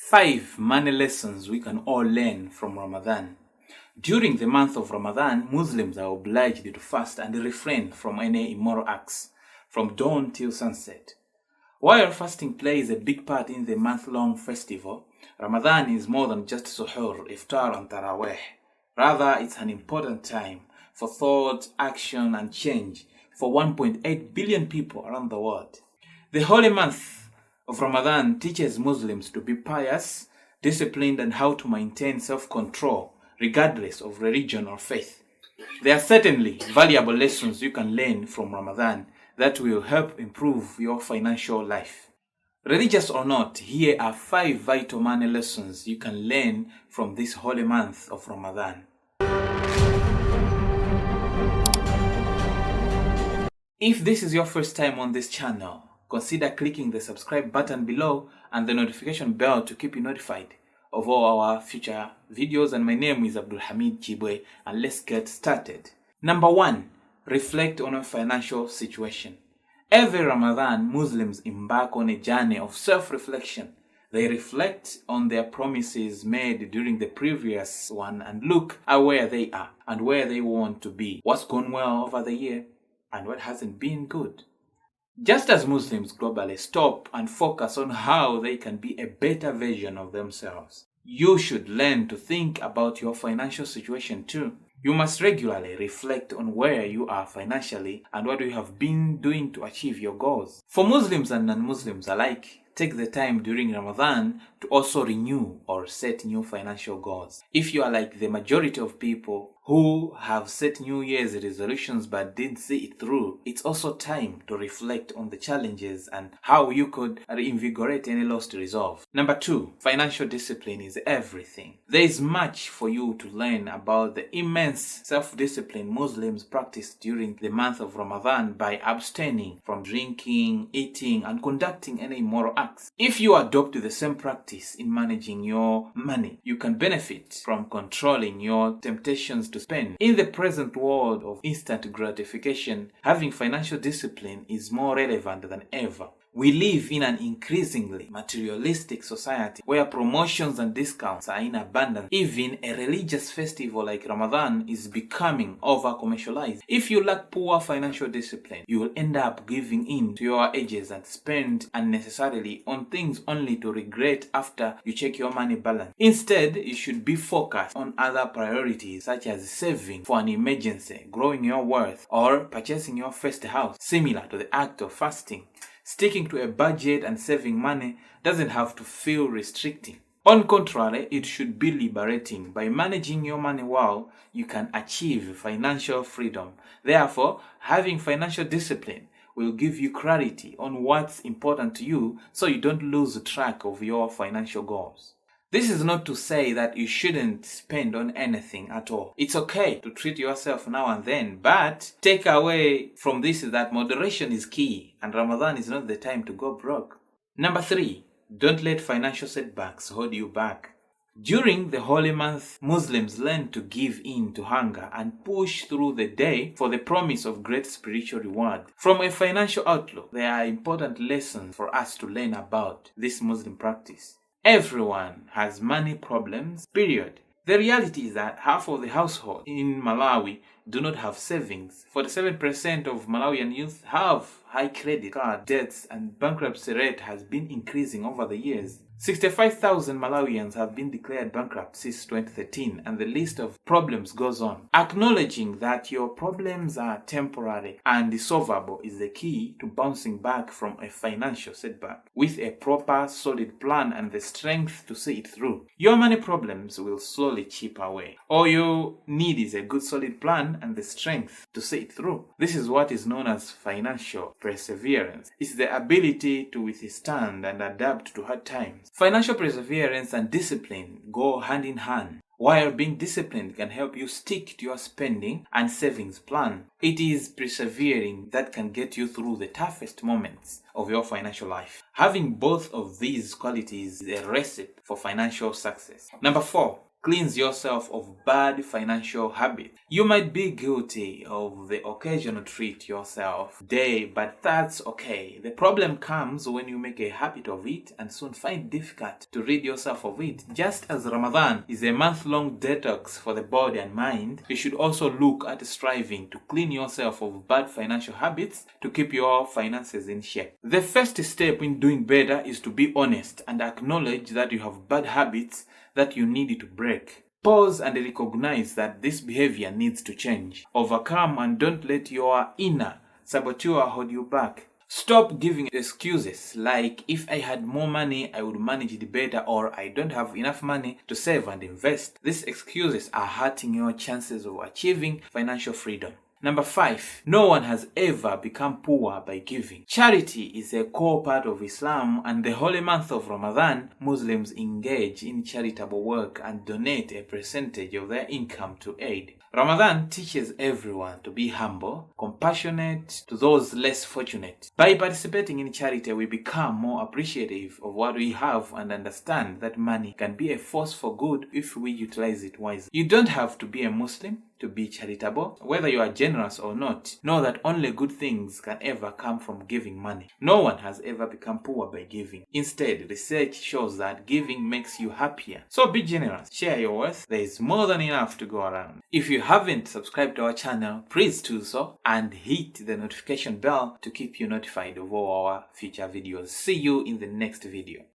5 money lessons we can all learn from Ramadan. During the month of Ramadan, Muslims are obliged to fast and refrain from any immoral acts from dawn till sunset. While fasting plays a big part in the month-long festival, Ramadan is more than just Suhoor, Iftar and Tarawih. Rather, it's an important time for thought, action and change for 1.8 billion people around the world. The holy month of Ramadan teaches Muslims to be pious, disciplined and how to maintain self-control regardless of religion or faith. There are certainly valuable lessons you can learn from Ramadan that will help improve your financial life. Religious or not, here are 5 vital money lessons you can learn from this holy month of Ramadan. If this is your first time on this channel, consider clicking the subscribe button below and the notification bell to keep you notified of all our future videos. And my name is Abdul Hamid Chibwe, and let's get started. Number 1. Reflect on your financial situation. Every Ramadan, Muslims embark on a journey of self-reflection. They reflect on their promises made during the previous one and look at where they are and where they want to be, what's gone well over the year and what hasn't been good. Just as Muslims globally stop and focus on how they can be a better version of themselves, you should learn to think about your financial situation too. You must regularly reflect on where you are financially and what you have been doing to achieve your goals. For Muslims and non-Muslims alike, take the time during Ramadan to also renew or set new financial goals. If you are like the majority of people who have set New Year's resolutions but didn't see it through, it's also time to reflect on the challenges and how you could reinvigorate any lost resolve. Number 2, financial discipline is everything. There is much for you to learn about the immense self-discipline Muslims practice during the month of Ramadan by abstaining from drinking, eating, and conducting any immoral acts. If you adopt the same practice in managing your money, you can benefit from controlling your temptations to spend. In the present world of instant gratification, having financial discipline is more relevant than ever. We live in an increasingly materialistic society where promotions and discounts are in abundance. Even a religious festival like Ramadan is becoming over-commercialized. If you lack poor financial discipline, you will end up giving in to your urges and spend unnecessarily on things only to regret after you check your money balance. Instead, you should be focused on other priorities such as saving for an emergency, growing your wealth, or purchasing your first house. Similar to the act of fasting, sticking to a budget and saving money doesn't have to feel restricting. On contrary, it should be liberating. By managing your money well, you can achieve financial freedom. Therefore, having financial discipline will give you clarity on what's important to you so you don't lose track of your financial goals. This is not to say that you shouldn't spend on anything at all. It's okay to treat yourself now and then, but take away from this is that moderation is key and Ramadan is not the time to go broke. Number 3, don't let financial setbacks hold you back. During the holy month, Muslims learn to give in to hunger and push through the day for the promise of great spiritual reward. From a financial outlook, there are important lessons for us to learn about this Muslim practice. Everyone has money problems, period. The reality is that half of the households in Malawi do not have savings. 47% of Malawian youth have high credit card debts, and bankruptcy rate has been increasing over the years. 65,000 Malawians have been declared bankrupt since 2013, and the list of problems goes on. Acknowledging that your problems are temporary and solvable is the key to bouncing back from a financial setback. With a proper, solid plan and the strength to see it through, your money problems will slowly chip away. All you need is a good, solid plan and the strength to see it through. This is what is known as financial perseverance. It's the ability to withstand and adapt to hard times. Financial perseverance and discipline go hand in hand. While being disciplined can help you stick to your spending and savings plan, it is persevering that can get you through the toughest moments of your financial life. Having both of these qualities is a recipe for financial success. Number 4, Cleanse yourself of bad financial habits. You might be guilty of the occasional treat yourself day, but that's okay. The problem comes when you make a habit of it and soon find it difficult to rid yourself of it. Just as Ramadan is a month-long detox for the body and mind, you should also look at striving to clean yourself of bad financial habits to keep your finances in shape. The first step in doing better is to be honest and acknowledge that you have bad habits that you need to break. Pause and recognize that this behavior needs to change. Overcome and don't let your inner saboteur hold you back. Stop giving excuses like, if I had more money, I would manage it better, or I don't have enough money to save and invest. These excuses are hurting your chances of achieving financial freedom. Number 5, no one has ever become poor by giving. Charity is a core part of Islam, and the holy month of Ramadan, Muslims engage in charitable work and donate a percentage of their income to aid. Ramadan teaches everyone to be humble, compassionate to those less fortunate. By participating in charity, we become more appreciative of what we have and understand that money can be a force for good if we utilize it wisely. You don't have to be a Muslim to be charitable. Whether you are generous or not, know that only good things can ever come from giving money. No one has ever become poor by giving. Instead, research shows that giving makes you happier. So be generous, share your wealth. There is more than enough to go around. If you haven't subscribed to our channel, please do so and hit the notification bell to keep you notified of all our future videos. See you in the next video.